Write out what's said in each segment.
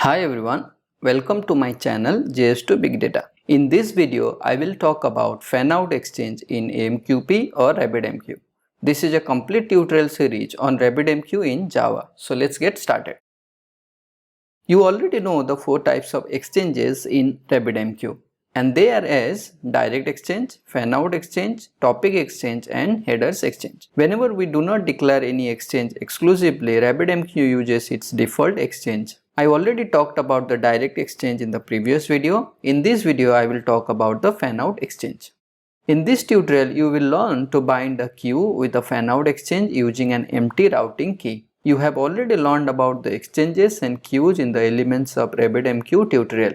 Hi everyone, welcome to my channel JS2 Big Data. In this video, I will talk about fanout exchange in AMQP or RabbitMQ. This is a complete tutorial series on RabbitMQ in Java. So let's get started. You already know the four types of exchanges in RabbitMQ, and they are as direct exchange, fanout exchange, topic exchange and headers exchange. Whenever we do not declare any exchange exclusively, RabbitMQ uses its default exchange. I already talked about the direct exchange in the previous video. In this video, I will talk about the fanout exchange. In this tutorial, you will learn to bind a queue with a fanout exchange using an empty routing key. You have already learned about the exchanges and queues in the Elements of RabbitMQ tutorial.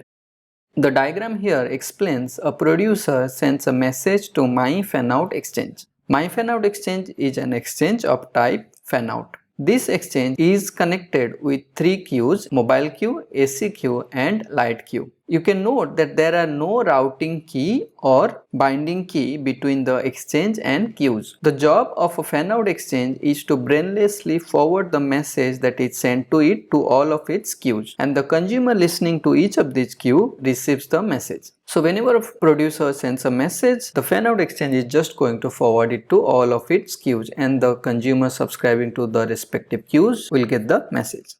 The diagram here explains a producer sends a message to my-fanout-exchange. My-fanout-exchange is an exchange of type fanout. This exchange is connected with three queues: MobileQ, ACQ and LightQ. You can note that there are no routing key or binding key between the exchange and queues. The job of a fanout exchange is to brainlessly forward the message that is sent to it to all of its queues, and the consumer listening to each of these queues receives the message. So whenever a producer sends a message, the fanout exchange is just going to forward it to all of its queues, and the consumer subscribing to the respective queues will get the message.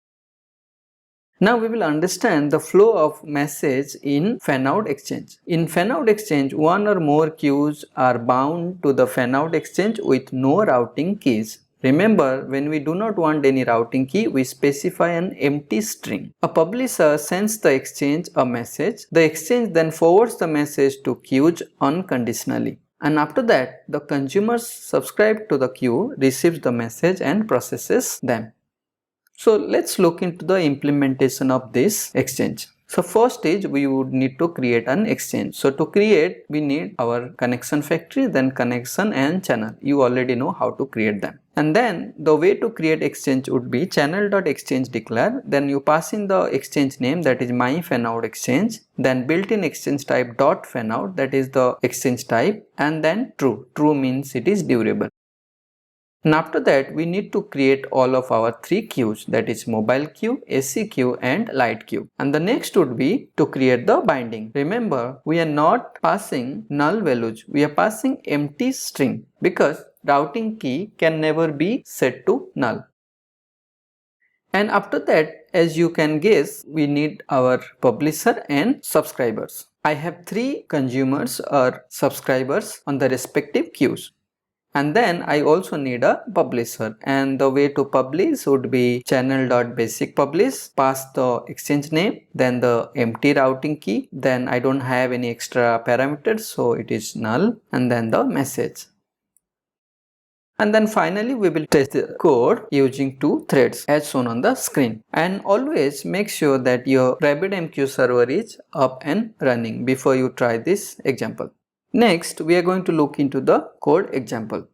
Now we will understand the flow of message in fanout exchange. In fanout exchange, one or more queues are bound to the fanout exchange with no routing keys. Remember, when we do not want any routing key, we specify an empty string. A publisher sends the exchange a message. The exchange then forwards the message to queues unconditionally. And after that, the consumer subscribed to the queue receives the message and processes them. So let's look into the implementation of this exchange. So first is we would need to create an exchange. So to create, we need our connection factory, then connection and channel. You already know how to create them. And then the way to create exchange would be channel.exchange declare. Then you pass in the exchange name, that is my-fanout-exchange. Then built-in exchange type .fanout, that is the exchange type, and then true. True means it is durable. And after that, we need to create all of our three queues, that is MobileQ, ACQ and LightQ. And the next would be to create the binding. Remember, we are not passing null values, we are passing empty string because routing key can never be set to null. And after that, as you can guess, we need our publisher and subscribers. I have three consumers or subscribers on the respective queues. And then I also need a publisher, and the way to publish would be channel.basic_publish, pass the exchange name, then the empty routing key, then I don't have any extra parameters so it is null, and then the message. And then finally we will test the code using two threads as shown on the screen. And always make sure that your RabbitMQ server is up and running before you try this example. Next, we are going to look into the code example.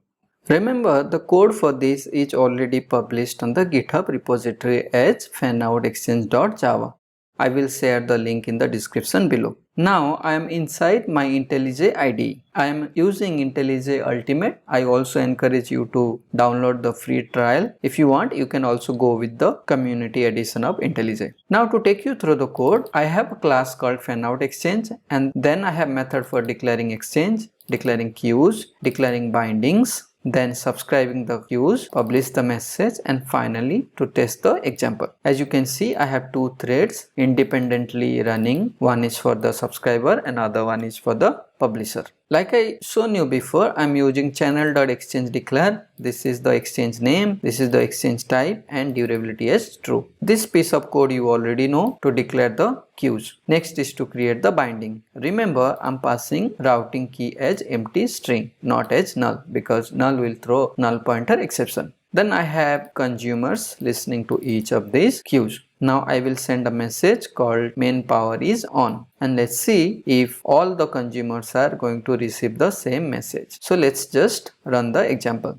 Remember, the code for this is already published on the GitHub repository as fanout-exchange.java. I will share the link in the description below. Now I am inside my IntelliJ IDE. I am using IntelliJ Ultimate. I also encourage you to download the free trial. If you want, you can also go with the community edition of IntelliJ. Now to take you through the code, I have a class called fanout-exchange, and then I have method for declaring exchange, declaring queues, declaring bindings, then subscribing the queues, publish the message, and finally to test the example. As you can see, I have two threads independently running. One is for the subscriber and other one is for the publisher. Like I shown you before, I am using channel.exchange declare. This is the exchange name, this is the exchange type, and durability as true. This piece of code you already know to declare the queues. Next is to create the binding. Remember, I am passing routing key as empty string, not as null, because null will throw null pointer exception. Then I have consumers listening to each of these queues. Now I will send a message called main power is on, and let's see if all the consumers are going to receive the same message. So let's just run the example.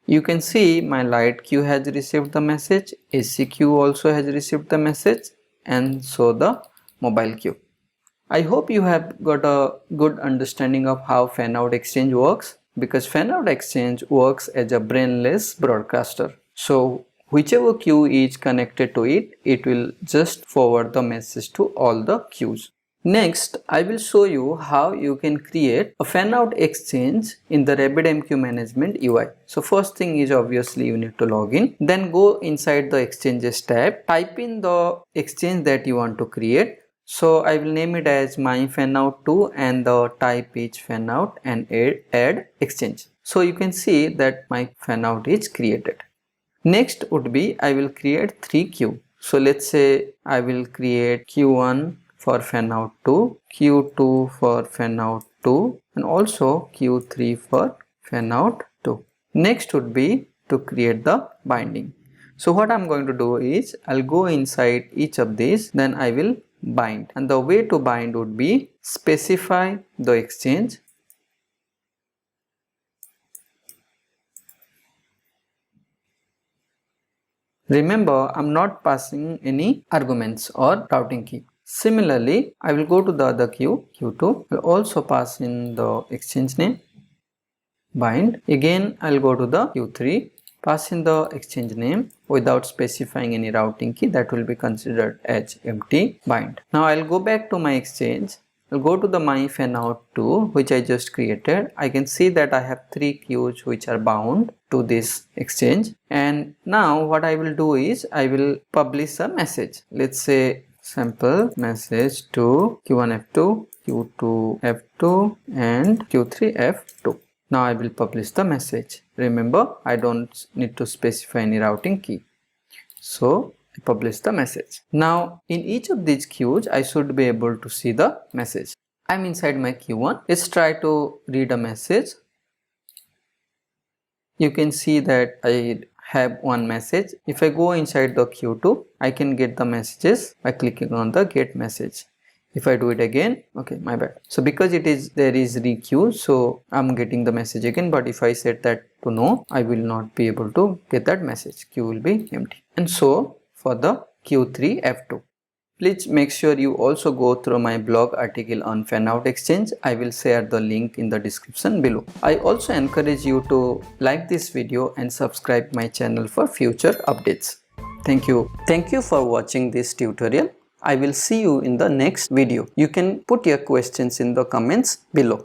You can see my LightQ has received the message, ACQ also has received the message, and so the MobileQ. I hope you have got a good understanding of how fanout exchange works, because fanout exchange works as a brainless broadcaster. So whichever queue is connected to it, it will just forward the message to all the queues. Next, I will show you how you can create a fanout exchange in the RabbitMQ management UI. So first thing is obviously you need to log in. Then go inside the exchanges tab, type in the exchange that you want to create. So I will name it as my-fanout-2 and the type is fanout and add exchange. So you can see that my fanout is created. Next would be I will create 3 queue. So let's say I will create Q1 for fanout 2, Q2 for fanout 2 and also Q3 for fanout 2. Next would be to create the binding. So what I'm going to do is I'll go inside each of these, then I will bind, and the way to bind would be specify the exchange. Remember, I'm not passing any arguments or routing key. Similarly, I will go to the other queue, Q2, I'll also pass in the exchange name, bind. Again, I'll go to the Q3, pass in the exchange name without specifying any routing key, that will be considered as empty, bind. Now I'll go back to my exchange, I'll go to the my-fanout-2 which I just created. I can see that I have 3 queues which are bound to this exchange, and now what I will do is I will publish a message. Let's say sample message to Q1F2, Q2F2 and Q3F2. Now I will publish the message. Remember, I don't need to specify any routing key. So I publish the message. Now in each of these queues I should be able to see the message. I'm inside my Q1. Let's try to read a message. You can see that I have one message. If I go inside the Q2, I can get the messages by clicking on the get message. If I do it again, okay, my bad. So because there is requeue, so I'm getting the message again, but if I set that to no, I will not be able to get that message. Queue will be empty. And so for the Q3 F2. Please make sure you also go through my blog article on fanout exchange. I will share the link in the description below. I also encourage you to like this video and subscribe my channel for future updates. Thank you. Thank you for watching this tutorial. I will see you in the next video. You can put your questions in the comments below.